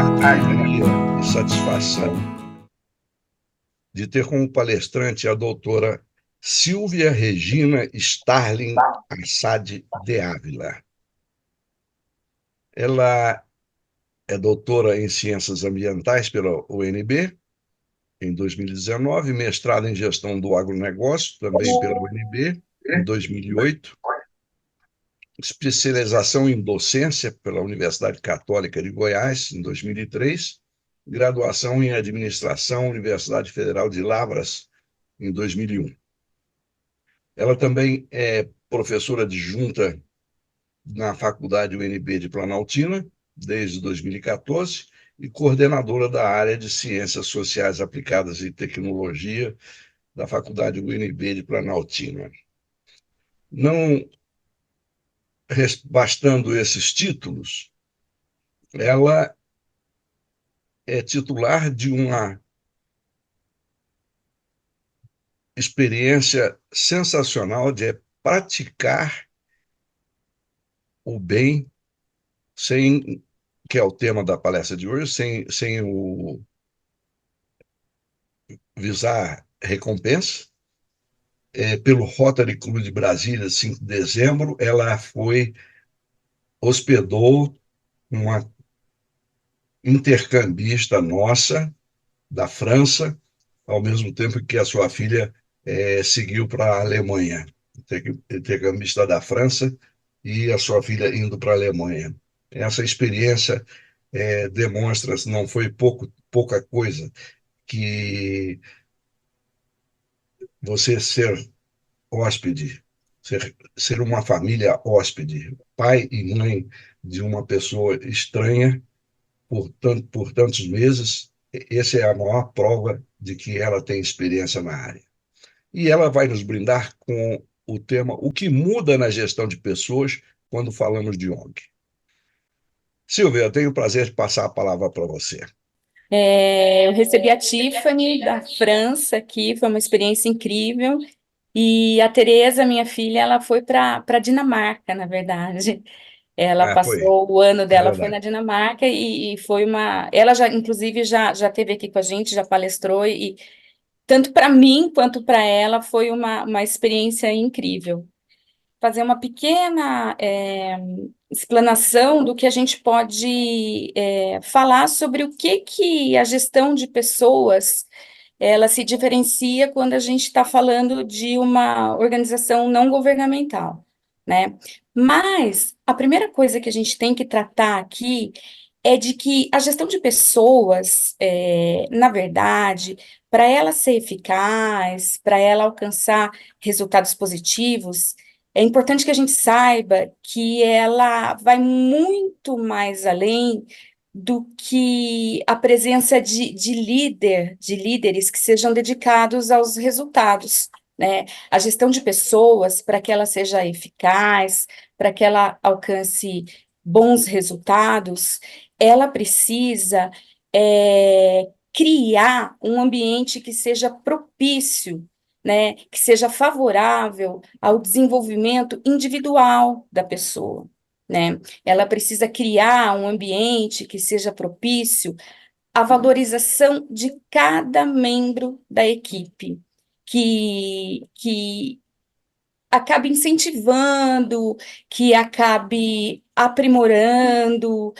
alegria e satisfação de ter como palestrante a doutora Silvia Regina Starling Assad de Ávila. Ela é doutora em Ciências Ambientais pela UNB, em 2019, mestrado em Gestão do Agronegócio, também pela UNB, em 2008, especialização em Docência pela Universidade Católica de Goiás, em 2003, graduação em Administração, Universidade Federal de Lavras, em 2001. Ela também é professora adjunta na Faculdade UNB de Planaltina, desde 2014, e coordenadora da área de Ciências Sociais Aplicadas e Tecnologia da Faculdade UNB de Planaltina. Não bastando esses títulos, ela é titular de uma experiência sensacional de praticar o bem sem, que é o tema da palestra de hoje, sem visar recompensa. Pelo Rotary Club de Brasília, 5 de dezembro, ela hospedou uma intercambista nossa, da França, ao mesmo tempo que a sua filha seguiu para a Alemanha, intercambista da França e a sua filha indo para a Alemanha. Essa experiência demonstra, se não foi pouca coisa, que você ser hóspede, ser uma família hóspede, pai e mãe de uma pessoa estranha por tantos meses, essa é a maior prova de que ela tem experiência na área. E ela vai nos brindar com o tema O que muda na gestão de pessoas quando falamos de ONG. Silvia, eu tenho o prazer de passar a palavra para você. Eu recebi a Tiffany da França aqui, foi uma experiência incrível. E a Tereza, minha filha, ela foi para Dinamarca, na verdade. Ela Foi, passou o ano é dela foi na verdade. Dinamarca e foi uma. Ela já, inclusive, já teve aqui com a gente, já palestrou e tanto para mim quanto para ela foi uma experiência incrível. Fazer uma pequena explanação do que a gente pode falar sobre o que que a gestão de pessoas ela se diferencia quando a gente está falando de uma organização não governamental, né? Mas a primeira coisa que a gente tem que tratar aqui é de que a gestão de pessoas, na verdade, para ela ser eficaz, para ela alcançar resultados positivos, é importante que a gente saiba que ela vai muito mais além do que a presença de líderes que sejam dedicados aos resultados, né? A gestão de pessoas, para que ela seja eficaz, para que ela alcance bons resultados, ela precisa criar um ambiente que seja propício, né? Que seja favorável ao desenvolvimento individual da pessoa, né? Ela precisa criar um ambiente que seja propício à valorização de cada membro da equipe, que acabe incentivando, que acabe aprimorando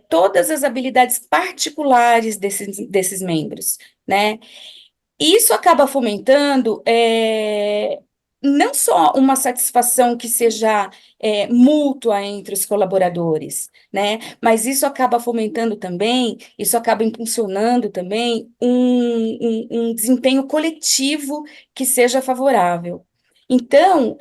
todas as habilidades particulares desses membros, né? Isso acaba fomentando não só uma satisfação que seja mútua entre os colaboradores, né? Mas isso acaba fomentando também, isso acaba impulsionando também um desempenho coletivo que seja favorável. Então,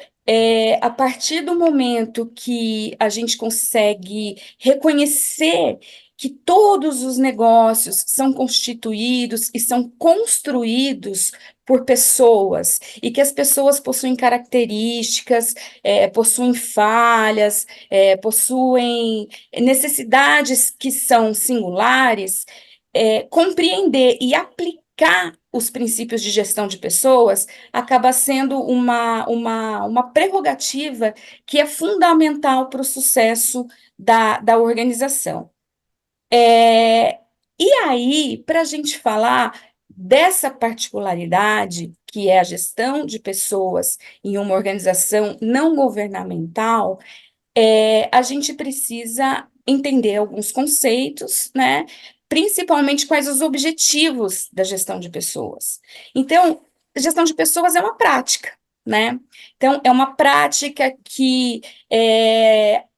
a partir do momento que a gente consegue reconhecer que todos os negócios são constituídos e são construídos por pessoas, e que as pessoas possuem características, possuem falhas, possuem necessidades que são singulares, compreender e aplicar os princípios de gestão de pessoas acaba sendo uma prerrogativa que é fundamental para o sucesso da organização. É, e aí, para a gente falar dessa particularidade, que é a gestão de pessoas em uma organização não governamental, a gente precisa entender alguns conceitos, né? Principalmente quais os objetivos da gestão de pessoas. Então, a gestão de pessoas é uma prática, né? Então, é uma prática que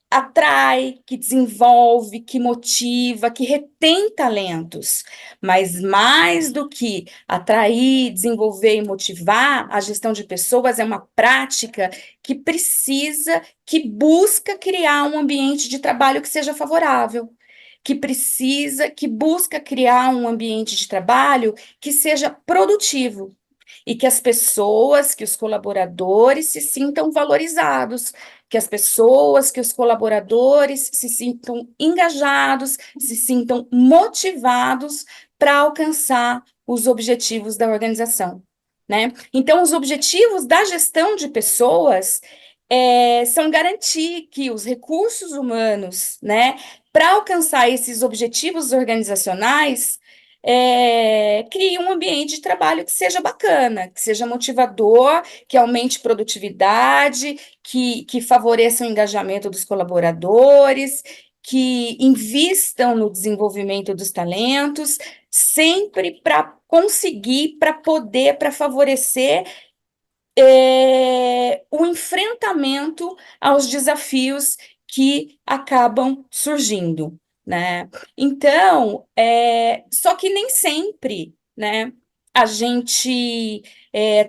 atrai, que desenvolve, que motiva, que retém talentos. Mas mais do que atrair, desenvolver e motivar, a gestão de pessoas é uma prática que precisa, que busca criar um ambiente de trabalho que seja favorável, que precisa, que busca criar um ambiente de trabalho que seja produtivo e que as pessoas, que os colaboradores se sintam valorizados, que as pessoas, que os colaboradores se sintam engajados, se sintam motivados para alcançar os objetivos da organização, né? Então, os objetivos da gestão de pessoas são garantir que os recursos humanos, né, para alcançar esses objetivos organizacionais, crie um ambiente de trabalho que seja bacana, que seja motivador, que aumente produtividade, que favoreça o engajamento dos colaboradores, que invistam no desenvolvimento dos talentos, sempre para conseguir, para poder, para favorecer o enfrentamento aos desafios que acabam surgindo, né? Então, só que nem sempre, né, a gente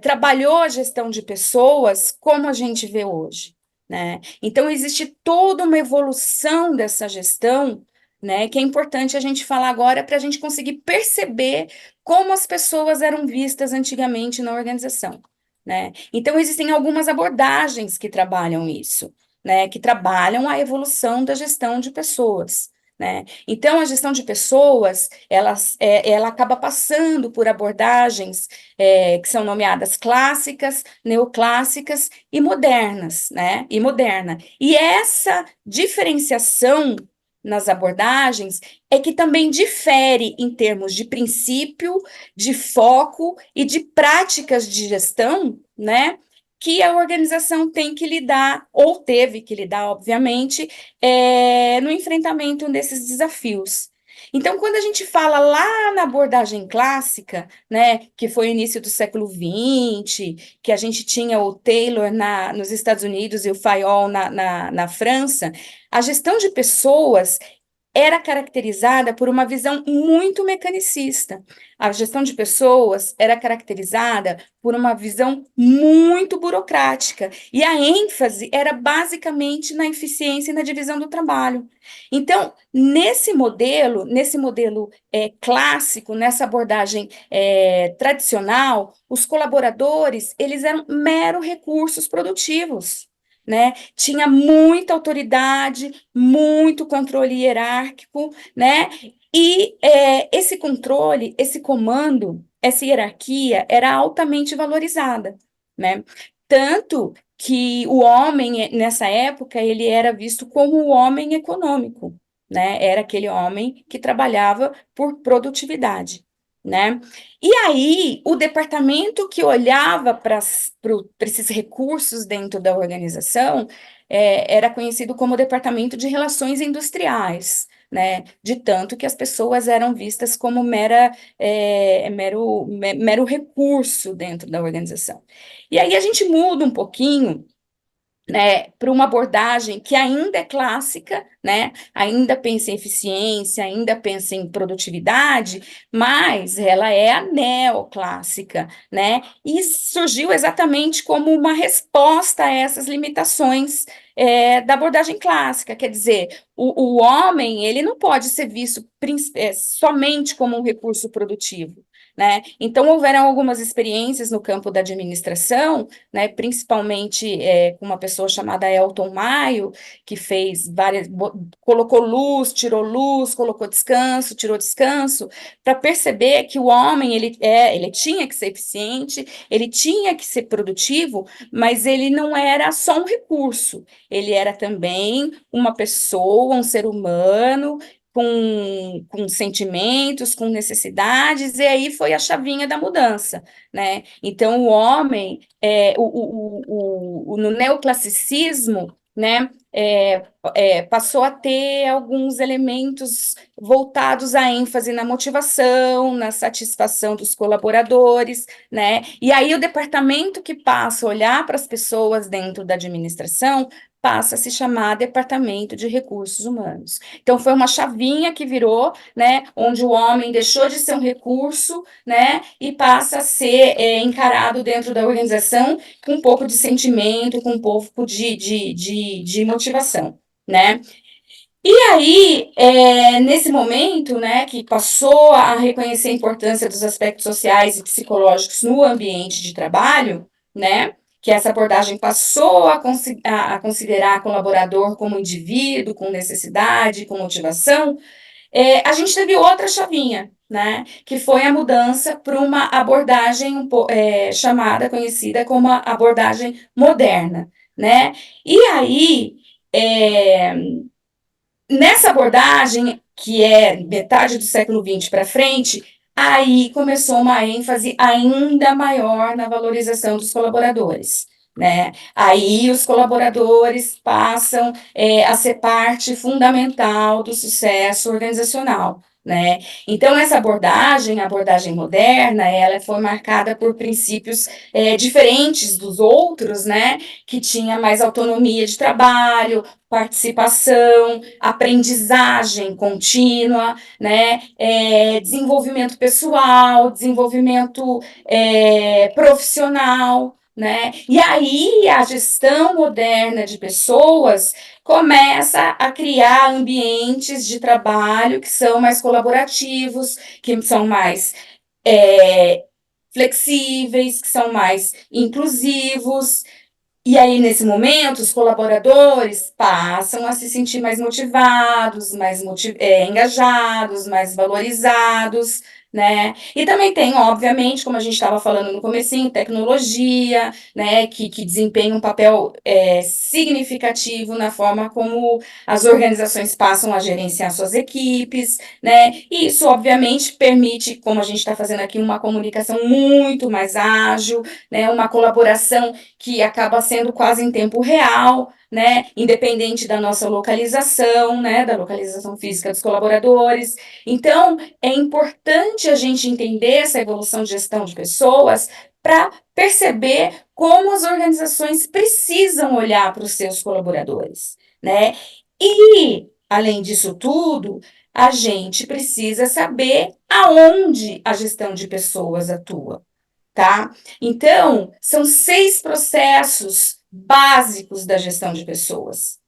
trabalhou a gestão de pessoas como a gente vê hoje, né? Então, existe toda uma evolução dessa gestão, né, que é importante a gente falar agora para a gente conseguir perceber como as pessoas eram vistas antigamente na organização, né? Então, existem algumas abordagens que trabalham isso, né? Que trabalham a evolução da gestão de pessoas, né? Então, a gestão de pessoas, ela acaba passando por abordagens que são nomeadas clássicas, neoclássicas e modernas, né? E moderna. E essa diferenciação nas abordagens é que também difere em termos de princípio, de foco e de práticas de gestão, né? Que a organização tem que lidar, ou teve que lidar, obviamente, no enfrentamento desses desafios. Então, quando a gente fala lá na abordagem clássica, né, que foi o início do século XX, que a gente tinha o Taylor nos Estados Unidos e o Fayol na França, a gestão de pessoas era caracterizada por uma visão muito mecanicista. A gestão de pessoas era caracterizada por uma visão muito burocrática, e a ênfase era basicamente na eficiência e na divisão do trabalho. Então, nesse modelo clássico, nessa abordagem tradicional, os colaboradores, eles eram mero recursos produtivos, né? Tinha muita autoridade, muito controle hierárquico, né? E esse controle, esse comando, essa hierarquia era altamente valorizada, né? Tanto que o homem, nessa época, ele era visto como o homem econômico, né? Era aquele homem que trabalhava por produtividade, né? E aí, o departamento que olhava para esses recursos dentro da organização era conhecido como Departamento de Relações Industriais, né? De tanto que as pessoas eram vistas como mero recurso dentro da organização. E aí a gente muda um pouquinho, né, para uma abordagem que ainda é clássica, né, ainda pensa em eficiência, ainda pensa em produtividade, mas ela é a neoclássica, né, e surgiu exatamente como uma resposta a essas limitações da abordagem clássica, quer dizer, o homem, ele não pode ser visto somente como um recurso produtivo, né, então houveram algumas experiências no campo da administração, né, principalmente com uma pessoa chamada Elton Maio, que fez colocou luz, colocou descanso, tirou descanso, para perceber que o homem ele tinha que ser eficiente, ele tinha que ser produtivo, mas ele não era só um recurso, ele era também uma pessoa, um ser humano com sentimentos, com necessidades, e aí foi a chavinha da mudança, né? Então, o homem, no neoclassicismo, né, passou a ter alguns elementos voltados à ênfase na motivação, na satisfação dos colaboradores, né? E aí o departamento que passa a olhar para as pessoas dentro da administração passa a se chamar Departamento de Recursos Humanos. Então foi uma chavinha que virou, né, onde o homem deixou de ser um recurso, né, e passa a ser encarado dentro da organização com um pouco de sentimento, com um pouco de motivação, né? E aí, nesse momento, né, que passou a reconhecer a importância dos aspectos sociais e psicológicos no ambiente de trabalho, né, que essa abordagem passou a considerar colaborador como indivíduo, com necessidade, com motivação, a gente teve outra chavinha, né, que foi a mudança para uma abordagem chamada, conhecida como a abordagem moderna, né? E aí, é, nessa abordagem, que é metade do século XX para frente, aí começou uma ênfase ainda maior na valorização dos colaboradores. Né? Aí os colaboradores passam a ser parte fundamental do sucesso organizacional. Né? Então, essa abordagem, a abordagem moderna, ela foi marcada por princípios diferentes dos outros, né? Que tinha mais autonomia de trabalho, participação, aprendizagem contínua, né? Desenvolvimento pessoal, desenvolvimento profissional. Né? E aí a gestão moderna de pessoas começa a criar ambientes de trabalho que são mais colaborativos, que são mais flexíveis, que são mais inclusivos. E aí, nesse momento, os colaboradores passam a se sentir mais motivados, mais engajados, mais valorizados, né? E também tem, obviamente, como a gente estava falando no comecinho, tecnologia, né, que desempenha um papel significativo na forma como as organizações passam a gerenciar suas equipes, né? E isso, obviamente, permite, como a gente está fazendo aqui, uma comunicação muito mais ágil, né? Uma colaboração que acaba sendo quase em tempo real, né, independente da nossa localização, né, da localização física dos colaboradores. Então, é importante a gente entender essa evolução de gestão de pessoas para perceber como as organizações precisam olhar para os seus colaboradores, né? E, além disso tudo, a gente precisa saber aonde a gestão de pessoas atua. Tá? Então, são 6 processos básicos da gestão de pessoas.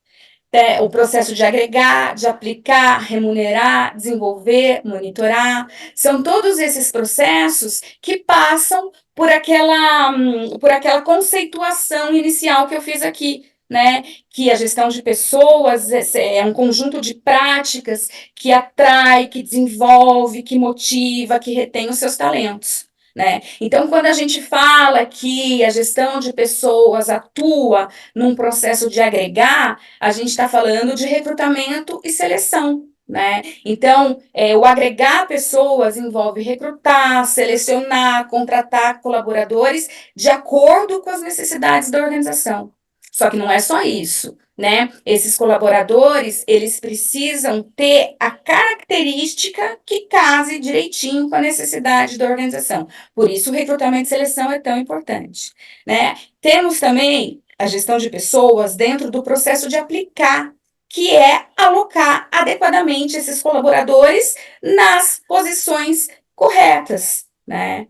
O processo de agregar, de aplicar, remunerar, desenvolver, monitorar. São todos esses processos que passam por aquela conceituação inicial que eu fiz aqui. Né? Que a gestão de pessoas é um conjunto de práticas que atrai, que desenvolve, que motiva, que retém os seus talentos. Né? Então, quando a gente fala que a gestão de pessoas atua num processo de agregar, a gente está falando de recrutamento e seleção. Né? Então, o agregar pessoas envolve recrutar, selecionar, contratar colaboradores de acordo com as necessidades da organização. Só que não é só isso. Né? Esses colaboradores, eles precisam ter a característica que case direitinho com a necessidade da organização. Por isso, o recrutamento e seleção é tão importante. Né? Temos também a gestão de pessoas dentro do processo de aplicar, que é alocar adequadamente esses colaboradores nas posições corretas. Né?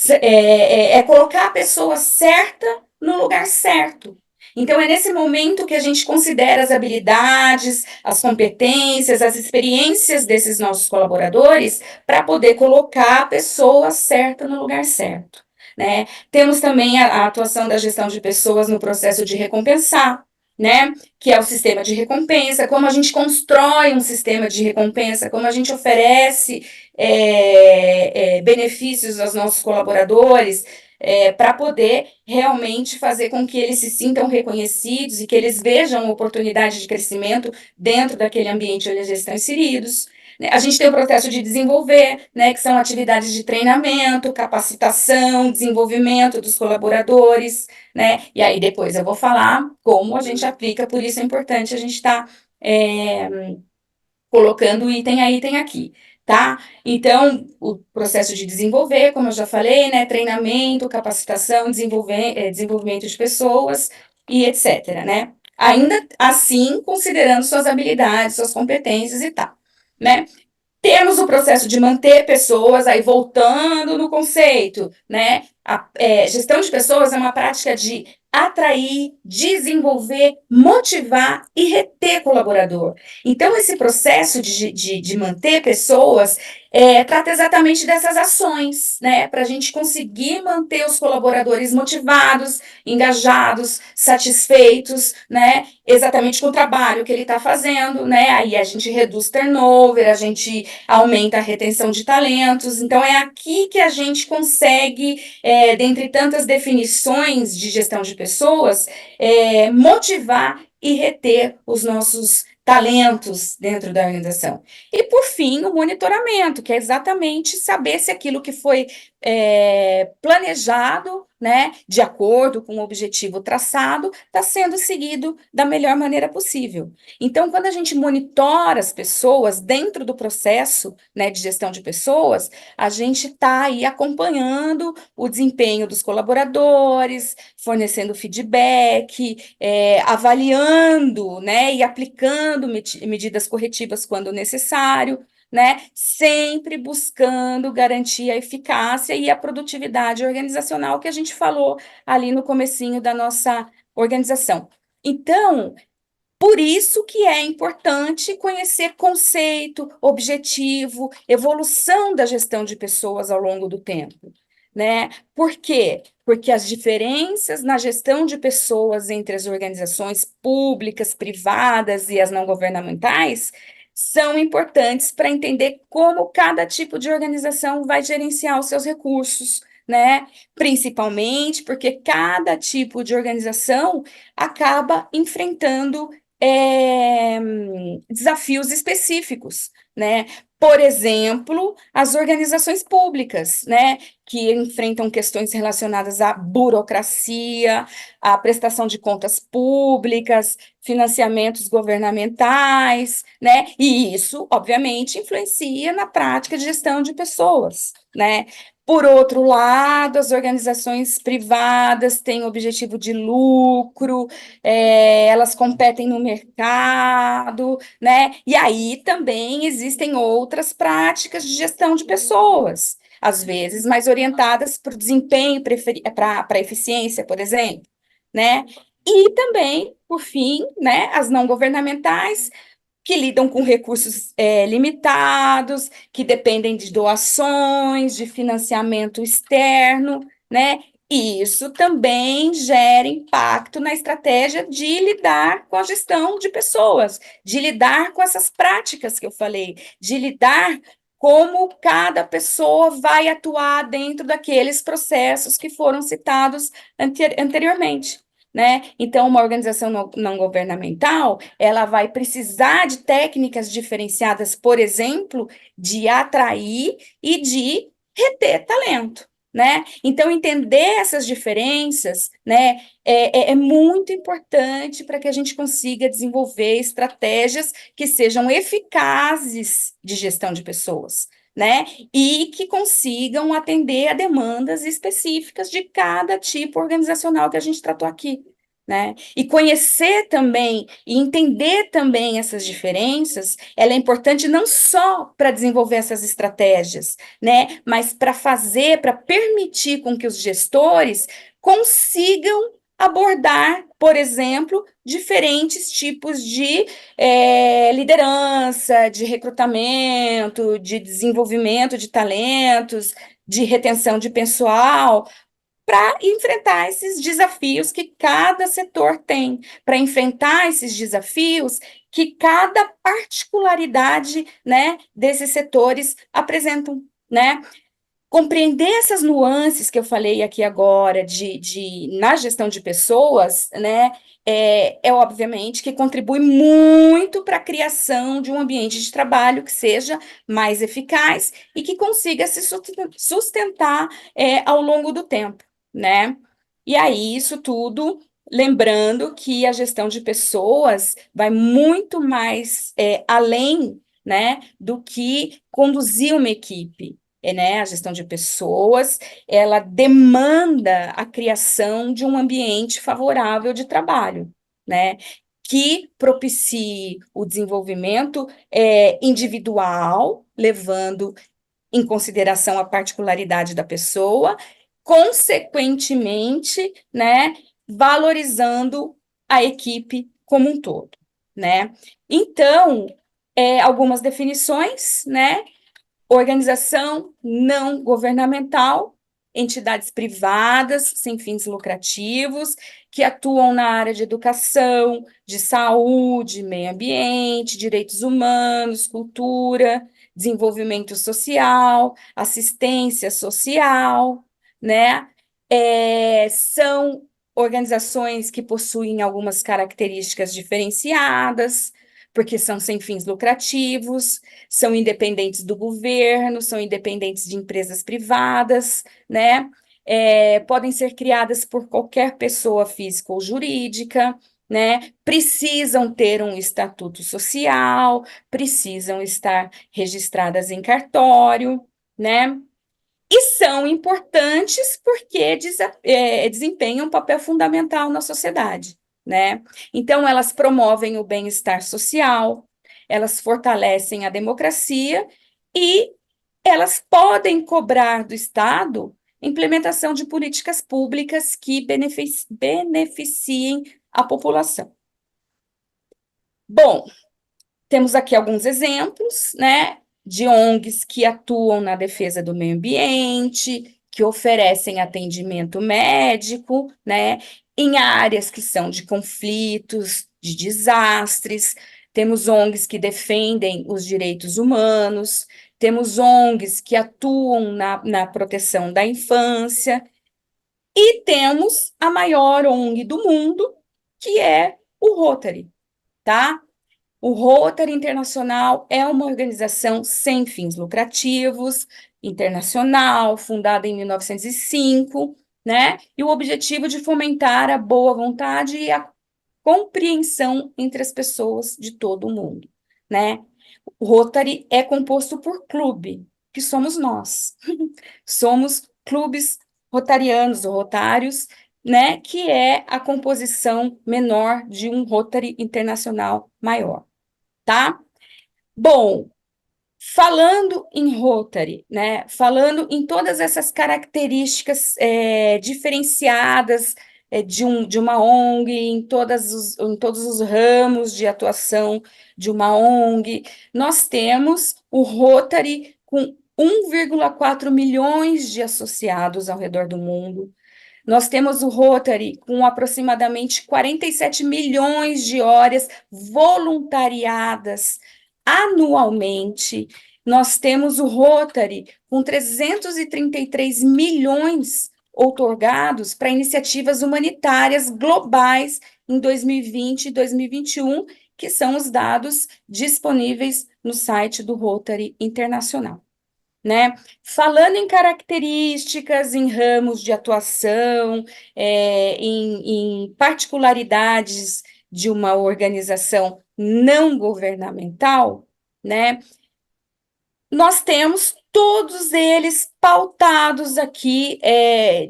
É colocar a pessoa certa no lugar certo. Então, é nesse momento que a gente considera as habilidades, as competências, as experiências desses nossos colaboradores para poder colocar a pessoa certa no lugar certo. Né? Temos também a atuação da gestão de pessoas no processo de recompensar, né? Que é o sistema de recompensa, como a gente constrói um sistema de recompensa, como a gente oferece benefícios aos nossos colaboradores, para poder realmente fazer com que eles se sintam reconhecidos e que eles vejam oportunidade de crescimento dentro daquele ambiente onde eles estão inseridos. né? A gente tem o processo de desenvolver, né, que são atividades de treinamento, capacitação, desenvolvimento dos colaboradores, né? E aí depois eu vou falar como a gente aplica, por isso é importante a gente estar colocando item a item aqui, tá? Então, o processo de desenvolver, como eu já falei, né? Treinamento, capacitação, desenvolvimento de pessoas e etc, né? Ainda assim, considerando suas habilidades, suas competências e tal, né? Temos o processo de manter pessoas, aí voltando no conceito, né? Gestão de pessoas é uma prática de atrair, desenvolver, motivar e reter colaborador. Então, esse processo de manter pessoas trata exatamente dessas ações, né? Para a gente conseguir manter os colaboradores motivados, engajados, satisfeitos, né? Exatamente com o trabalho que ele está fazendo, né? Aí a gente reduz turnover, a gente aumenta a retenção de talentos. Então, é aqui que a gente consegue, dentre tantas definições de gestão de pessoas, motivar e reter os nossos talentos dentro da organização. E, por fim, o monitoramento, que é exatamente saber se aquilo que foi planejado, né, de acordo com o objetivo traçado, está sendo seguido da melhor maneira possível. Então, quando a gente monitora as pessoas dentro do processo, né, de gestão de pessoas, a gente está aí acompanhando o desempenho dos colaboradores, fornecendo feedback, avaliando, né, e aplicando medidas corretivas quando necessário, né, sempre buscando garantir a eficácia e a produtividade organizacional que a gente falou ali no comecinho da nossa organização. Então, por isso que é importante conhecer conceito, objetivo, evolução da gestão de pessoas ao longo do tempo, né? Por quê? Porque as diferenças na gestão de pessoas entre as organizações públicas, privadas e as não governamentais são importantes para entender como cada tipo de organização vai gerenciar os seus recursos, né? Principalmente porque cada tipo de organização acaba enfrentando desafios específicos, né? Por exemplo, as organizações públicas, né, que enfrentam questões relacionadas à burocracia, à prestação de contas públicas, financiamentos governamentais, né? E isso, obviamente, influencia na prática de gestão de pessoas, né? Por outro lado, as organizações privadas têm objetivo de lucro, elas competem no mercado, né? E aí também existem outras práticas de gestão de pessoas, às vezes mais orientadas para o desempenho, para a eficiência, por exemplo, né? E também, por fim, né, as não governamentais, que lidam com recursos limitados, que dependem de doações, de financiamento externo, né? E isso também gera impacto na estratégia de lidar com a gestão de pessoas, de lidar com essas práticas que eu falei, de lidar como cada pessoa vai atuar dentro daqueles processos que foram citados anteriormente, né? Então, uma organização não governamental, ela vai precisar de técnicas diferenciadas, por exemplo, de atrair e de reter talento, né? Então, entender essas diferenças, né, é muito importante para que a gente consiga desenvolver estratégias que sejam eficazes de gestão de pessoas, né? E que consigam atender a demandas específicas de cada tipo organizacional que a gente tratou aqui, né? E conhecer também e entender também essas diferenças, ela é importante não só para desenvolver essas estratégias, né? Mas para fazer, para permitir com que os gestores consigam abordar, por exemplo, diferentes tipos de liderança, de recrutamento, de desenvolvimento de talentos, de retenção de pessoal, para enfrentar esses desafios que cada setor tem, para enfrentar esses desafios que cada particularidade, né, desses setores apresentam, né? Compreender essas nuances que eu falei aqui agora na gestão de pessoas, né, obviamente que contribui muito para a criação de um ambiente de trabalho que seja mais eficaz e que consiga se sustentar ao longo do tempo, né? E aí, isso tudo, lembrando que a gestão de pessoas vai muito mais além, né, do que conduzir uma equipe. Né? A gestão de pessoas, ela demanda a criação de um ambiente favorável de trabalho, né? Que propicie o desenvolvimento individual, levando em consideração a particularidade da pessoa, consequentemente, né, valorizando a equipe como um todo, né? Então, algumas definições, né? Organização não governamental, entidades privadas sem fins lucrativos, que atuam na área de educação, de saúde, meio ambiente, direitos humanos, cultura, desenvolvimento social, assistência social, né? São organizações que possuem algumas características diferenciadas, porque são sem fins lucrativos, são independentes do governo, são independentes de empresas privadas, né? Podem ser criadas por qualquer pessoa física ou jurídica, né? Precisam ter um estatuto social, precisam estar registradas em cartório, né? E são importantes porque desempenham um papel fundamental na sociedade, né? Então, elas promovem o bem-estar social, elas fortalecem a democracia e elas podem cobrar do Estado implementação de políticas públicas que beneficiem a população. Bom, temos aqui alguns exemplos, né, de ONGs que atuam na defesa do meio ambiente, que oferecem atendimento médico, né, em áreas que são de conflitos, de desastres. Temos ONGs que defendem os direitos humanos, temos ONGs que atuam na proteção da infância, e temos a maior ONG do mundo, que é o Rotary, tá? O Rotary Internacional é uma organização sem fins lucrativos, internacional, fundada em 1905, né? E o objetivo de fomentar a boa vontade e a compreensão entre as pessoas de todo o mundo, né? O Rotary é composto por clube, que somos nós. Somos clubes rotarianos ou rotários, né? Que é a composição menor de um Rotary internacional maior, tá? Bom, falando em Rotary, né? Falando em todas essas características diferenciadas de uma ONG, em todos os ramos de atuação de uma ONG, nós temos o Rotary com 1,4 milhões de associados ao redor do mundo. Nós temos o Rotary com aproximadamente 47 milhões de horas voluntariadas anualmente. Nós temos o Rotary com 333 milhões outorgados para iniciativas humanitárias globais em 2020 e 2021, que são os dados disponíveis no site do Rotary Internacional, né? Falando em características, em ramos de atuação, em particularidades de uma organização não governamental, né? Nós temos todos eles pautados aqui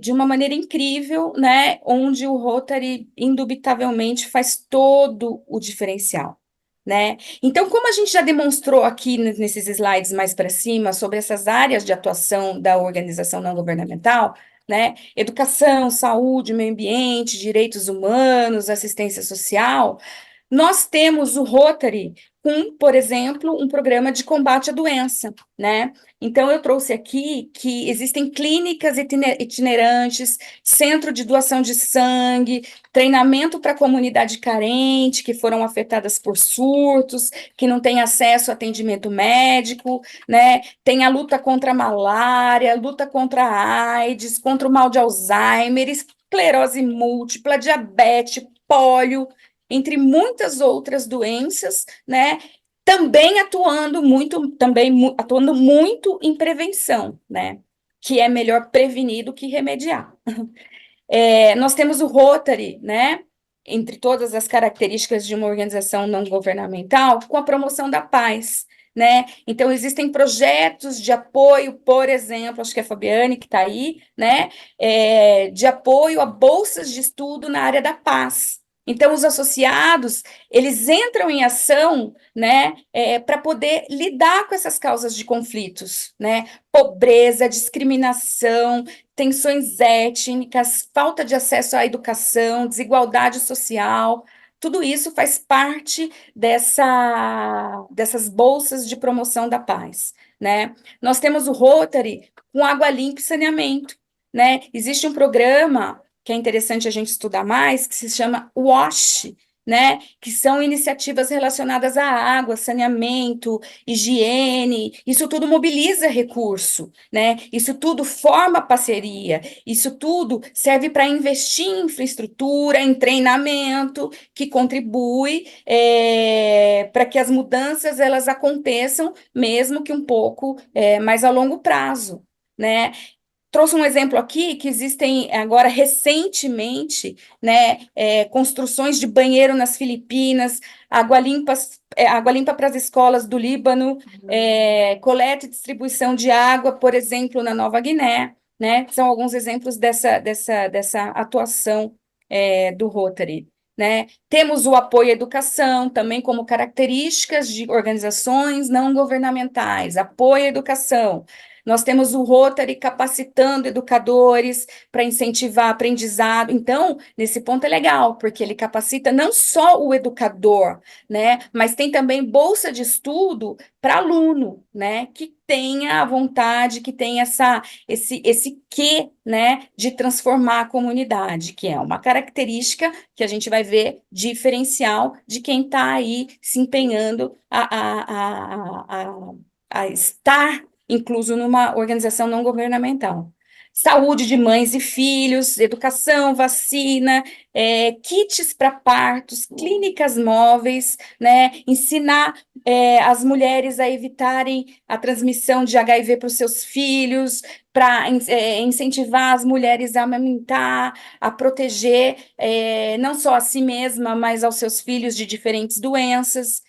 de uma maneira incrível, né? Onde o Rotary, indubitavelmente, faz todo o diferencial, né? Então, como a gente já demonstrou aqui nesses slides mais para cima sobre essas áreas de atuação da organização não governamental, né? Educação, saúde, meio ambiente, direitos humanos, assistência social, nós temos o Rotary com, por exemplo, um programa de combate à doença, né? Então, eu trouxe aqui que existem clínicas itinerantes, centro de doação de sangue, treinamento para a comunidade carente, que foram afetadas por surtos, que não tem acesso a atendimento médico, né? Tem a luta contra a malária, luta contra a AIDS, contra o mal de Alzheimer, esclerose múltipla, diabetes, pólio, entre muitas outras doenças, né? Também atuando muito em prevenção, né? Que é melhor prevenir do que remediar. Nós temos o Rotary, né? Entre todas as características de uma organização não governamental, com a promoção da paz, né? Então, existem projetos de apoio, por exemplo, acho que é a Fabiane que está aí, né? De apoio a bolsas de estudo na área da paz. Então, os associados, eles entram em ação, né, para poder lidar com essas causas de conflitos, né? Pobreza, discriminação, tensões étnicas, falta de acesso à educação, desigualdade social, tudo isso faz parte dessas bolsas de promoção da paz, né? Nós temos o Rotary com água limpa e saneamento, né? Existe um programa que é interessante a gente estudar mais, que se chama WASH, né? Que são iniciativas relacionadas à água, saneamento, higiene, isso tudo mobiliza recurso, né? Isso tudo forma parceria, isso tudo serve para investir em infraestrutura, em treinamento, que contribui para que as mudanças elas aconteçam, mesmo que um pouco mais a longo prazo, né? Trouxe um exemplo aqui que existem agora recentemente, né, construções de banheiro nas Filipinas, água limpa para as escolas do Líbano, coleta e distribuição de água, por exemplo, na Nova Guiné, né? São alguns exemplos dessa atuação do Rotary. Né? Temos o apoio à educação, também como características de organizações não governamentais, apoio à educação. Nós temos o Rotary capacitando educadores para incentivar aprendizado. Então, nesse ponto é legal, porque ele capacita não só o educador, né, mas tem também bolsa de estudo para aluno, né, que tenha a vontade, que tenha esse quê, né, de transformar a comunidade, que é uma característica que a gente vai ver diferencial de quem está aí se empenhando a estar incluso numa organização não governamental. Saúde de mães e filhos, educação, vacina, kits para partos, clínicas móveis, né? Ensinar as mulheres a evitarem a transmissão de HIV para os seus filhos, para incentivar as mulheres a amamentar, a proteger não só a si mesma, mas aos seus filhos de diferentes doenças.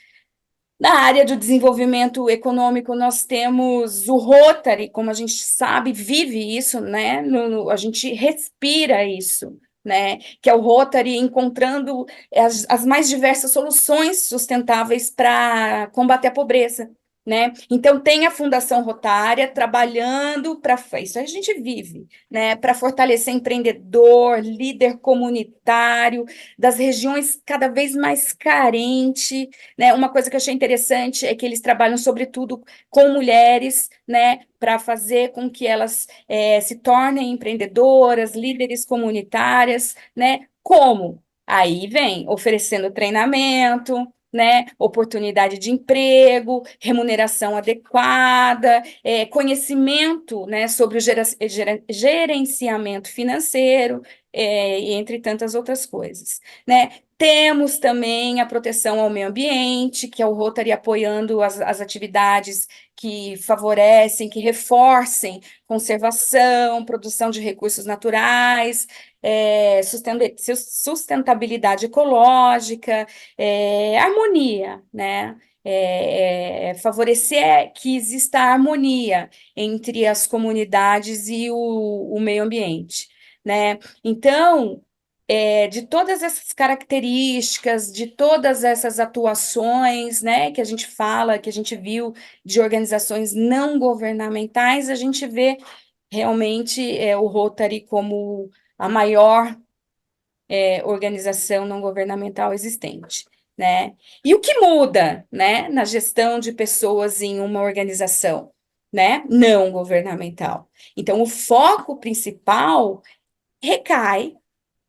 Na área do desenvolvimento econômico, nós temos o Rotary, como a gente sabe, vive isso, né? A gente respira isso, né? Que é o Rotary encontrando as mais diversas soluções sustentáveis para combater a pobreza, né? Então, tem a Fundação Rotária trabalhando para isso a gente vive, né? Para fortalecer empreendedor, líder comunitário das regiões cada vez mais carentes, né? Uma coisa que eu achei interessante é que eles trabalham, sobretudo, com mulheres, né? Para fazer com que elas se tornem empreendedoras, líderes comunitárias, né? Como? Aí vem oferecendo treinamento, né? Oportunidade de emprego, remuneração adequada, conhecimento, né? Sobre o gerenciamento financeiro, e entre tantas outras coisas, né? Temos também a proteção ao meio ambiente, que é o Rotary apoiando as atividades que favorecem, que reforcem conservação, produção de recursos naturais, sustentabilidade ecológica, harmonia, né? Favorecer que exista harmonia entre as comunidades e o meio ambiente, né? Então, de todas essas características, de todas essas atuações, né, que a gente fala, que a gente viu de organizações não governamentais, a gente vê realmente o Rotary como a maior organização não governamental existente, né? E o que muda, né, na gestão de pessoas em uma organização, né, não governamental? Então, o foco principal recai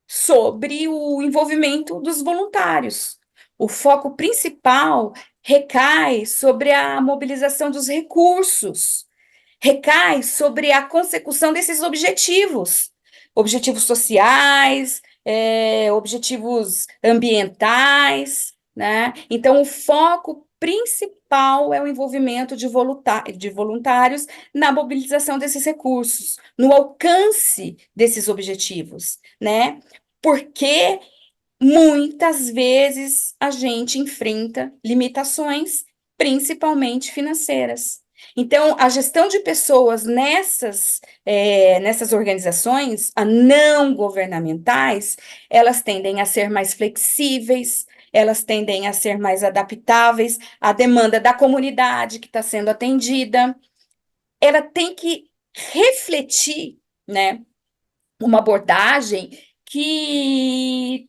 sobre o envolvimento dos voluntários. O foco principal recai sobre a mobilização dos recursos, recai sobre a consecução desses objetivos, objetivos sociais, objetivos ambientais, né? Então, o foco principal é o envolvimento de voluntários na mobilização desses recursos, no alcance desses objetivos, né? Porque muitas vezes a gente enfrenta limitações, principalmente financeiras. Então, a gestão de pessoas nessas organizações não governamentais, elas tendem a ser mais flexíveis, elas tendem a ser mais adaptáveis à demanda da comunidade que está sendo atendida. Ela tem que refletir, né, uma abordagem que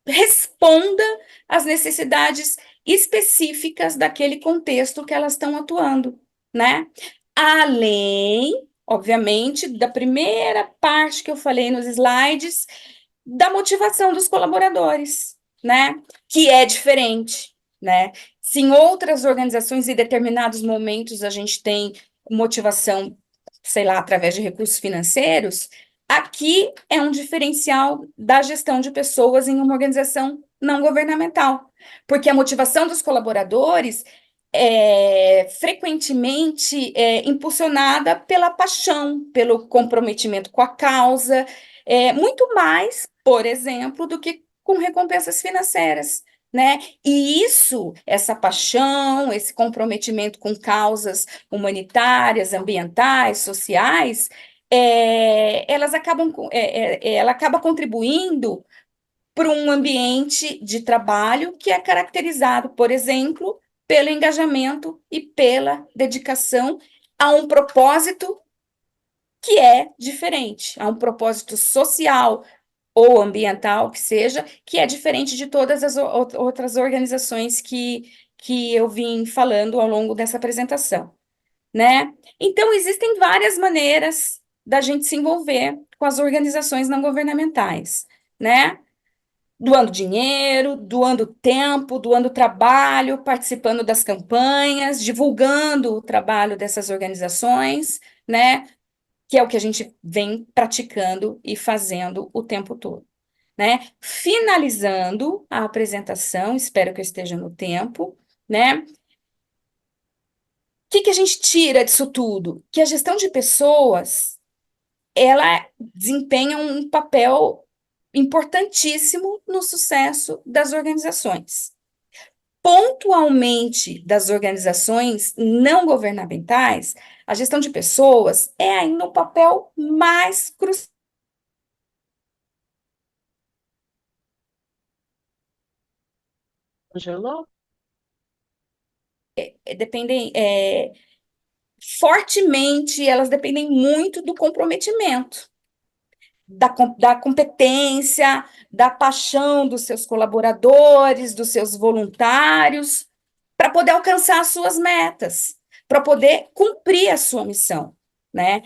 responda às necessidades específicas daquele contexto que elas estão atuando, né? Além, obviamente, da primeira parte que eu falei nos slides, da motivação dos colaboradores, né? Que é diferente, né? Se em outras organizações, em determinados momentos, a gente tem motivação, sei lá, através de recursos financeiros, aqui é um diferencial da gestão de pessoas em uma organização não governamental, porque a motivação dos colaboradores é frequentemente impulsionada pela paixão, pelo comprometimento com a causa, muito mais, por exemplo, do que com recompensas financeiras, né? E isso, essa paixão, esse comprometimento com causas humanitárias, ambientais, sociais, ela acaba contribuindo para um ambiente de trabalho que é caracterizado, por exemplo, pelo engajamento e pela dedicação a um propósito que é diferente, a um propósito social ou ambiental, que seja, que é diferente de todas as outras organizações que eu vim falando ao longo dessa apresentação, né? Então, existem várias maneiras da gente se envolver com as organizações não governamentais, né? Doando dinheiro, doando tempo, doando trabalho, participando das campanhas, divulgando o trabalho dessas organizações, né? Que é o que a gente vem praticando e fazendo o tempo todo, né? Finalizando a apresentação, espero que eu esteja no tempo, né? O que que a gente tira disso tudo? Que a gestão de pessoas, ela desempenha um papel importantíssimo no sucesso das organizações. Pontualmente, das organizações não governamentais, a gestão de pessoas é ainda o papel mais crucial. Congelou? Dependem, fortemente, elas dependem muito do comprometimento, da competência, da paixão dos seus colaboradores, dos seus voluntários, para poder alcançar as suas metas, para poder cumprir a sua missão, né?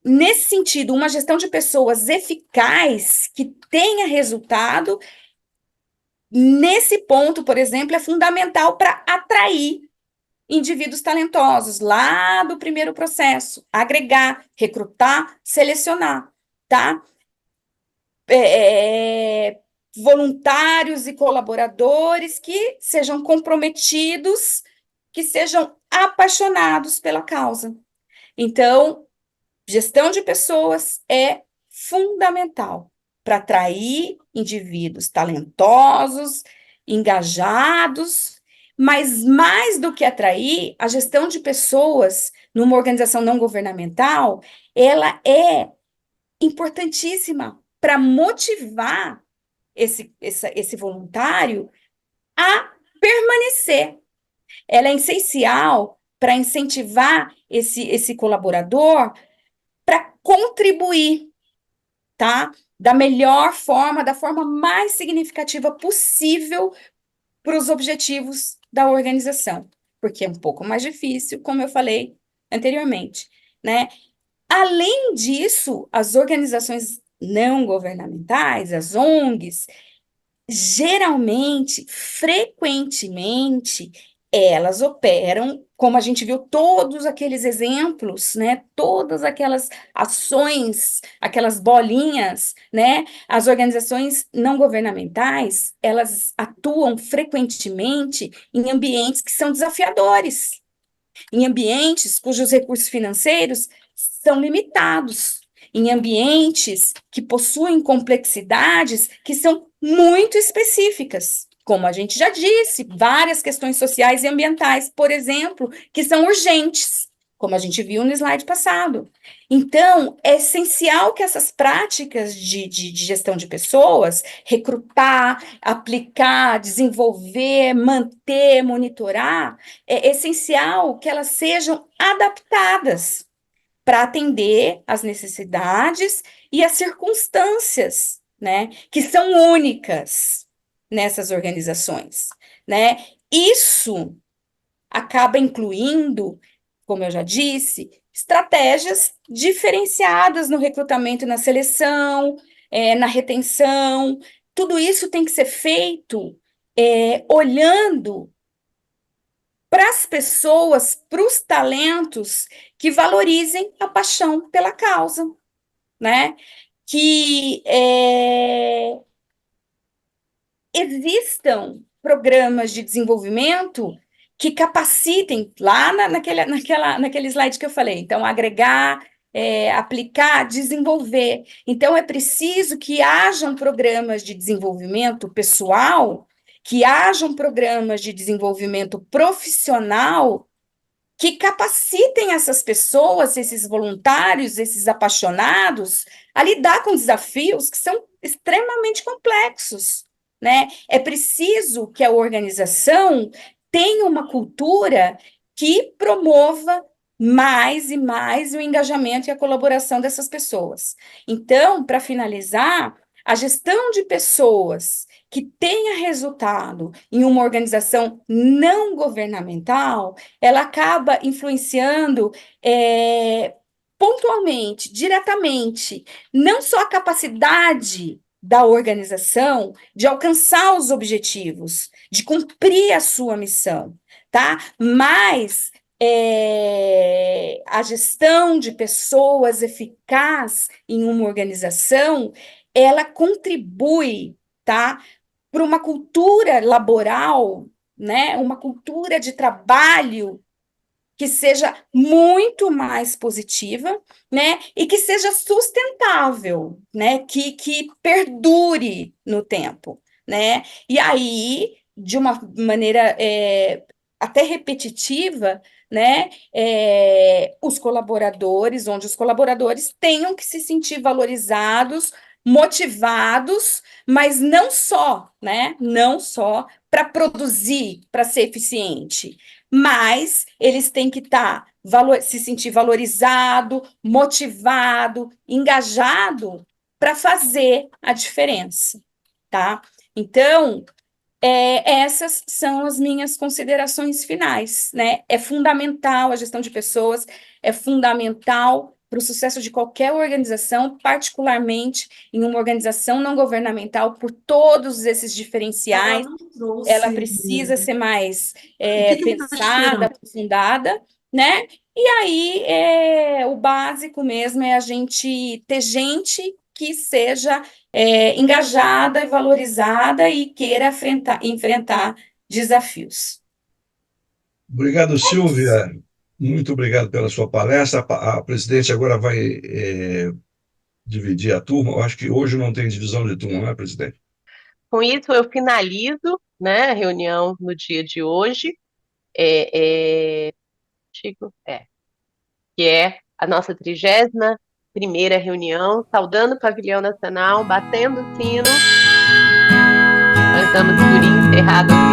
Nesse sentido, uma gestão de pessoas eficaz, que tenha resultado, nesse ponto, por exemplo, é fundamental para atrair indivíduos talentosos lá do primeiro processo, agregar, recrutar, selecionar, tá? Voluntários e colaboradores que sejam comprometidos, que sejam apaixonados pela causa. Então, gestão de pessoas é fundamental para atrair indivíduos talentosos, engajados, mas mais do que atrair, a gestão de pessoas numa organização não governamental, ela é importantíssima para motivar esse voluntário a permanecer. Ela é essencial para incentivar esse colaborador para contribuir, tá? Da melhor forma, da forma mais significativa possível para os objetivos da organização, porque é um pouco mais difícil, como eu falei anteriormente, né? Além disso, as organizações não governamentais, as ONGs, geralmente, frequentemente, elas operam, como a gente viu todos aqueles exemplos, né? Todas aquelas ações, aquelas bolinhas, né? As organizações não governamentais, elas atuam frequentemente em ambientes que são desafiadores, em ambientes cujos recursos financeiros são limitados, em ambientes que possuem complexidades que são muito específicas. Como a gente já disse, várias questões sociais e ambientais, por exemplo, que são urgentes, como a gente viu no slide passado. Então, é essencial que essas práticas de gestão de pessoas, recrutar, aplicar, desenvolver, manter, monitorar, é essencial que elas sejam adaptadas para atender às necessidades e às circunstâncias, né, que são únicas nessas organizações, né? Isso acaba incluindo, como eu já disse, estratégias diferenciadas no recrutamento e na seleção, na retenção. Tudo isso tem que ser feito olhando para as pessoas, para os talentos que valorizem a paixão pela causa, né? Que existam programas de desenvolvimento que capacitem lá naquele slide que eu falei. Então, agregar, aplicar, desenvolver. Então, é preciso que hajam programas de desenvolvimento pessoal, que hajam programas de desenvolvimento profissional que capacitem essas pessoas, esses voluntários, esses apaixonados, a lidar com desafios que são extremamente complexos, né? É preciso que a organização tenha uma cultura que promova mais e mais o engajamento e a colaboração dessas pessoas. Então, para finalizar, a gestão de pessoas que tenha resultado em uma organização não governamental, ela acaba influenciando pontualmente, diretamente, não só a capacidade da organização de alcançar os objetivos, de cumprir a sua missão, tá? Mas a gestão de pessoas eficaz em uma organização, ela contribui, tá? Para uma cultura laboral, né? Uma cultura de trabalho que seja muito mais positiva, né? E que seja sustentável, né? Que perdure no tempo, né? E aí, de uma maneira até repetitiva, né? Os colaboradores, onde os colaboradores tenham que se sentir valorizados, motivados, mas não só, né? Não só para produzir, para ser eficiente, mas eles têm que estar se sentir valorizado, motivado, engajado para fazer a diferença, tá? Então, essas são as minhas considerações finais, né? É fundamental a gestão de pessoas, é fundamental para o sucesso de qualquer organização, particularmente em uma organização não governamental, por todos esses Ela diferenciais. não Ela trouxe precisa ser mais o que ele está pensada, esperando. aprofundada, né? E aí, o básico mesmo é a gente ter gente que seja engajada e valorizada e queira enfrentar desafios. Obrigado, Silvia. Muito obrigado pela sua palestra. A presidente agora vai dividir a turma. Eu acho que hoje não tem divisão de turma, não é, presidente? Com isso, eu finalizo, né, a reunião no dia de hoje, Chico, que é a nossa 31ª reunião, saudando o Pavilhão Nacional, batendo o sino. Nós damos por encerrado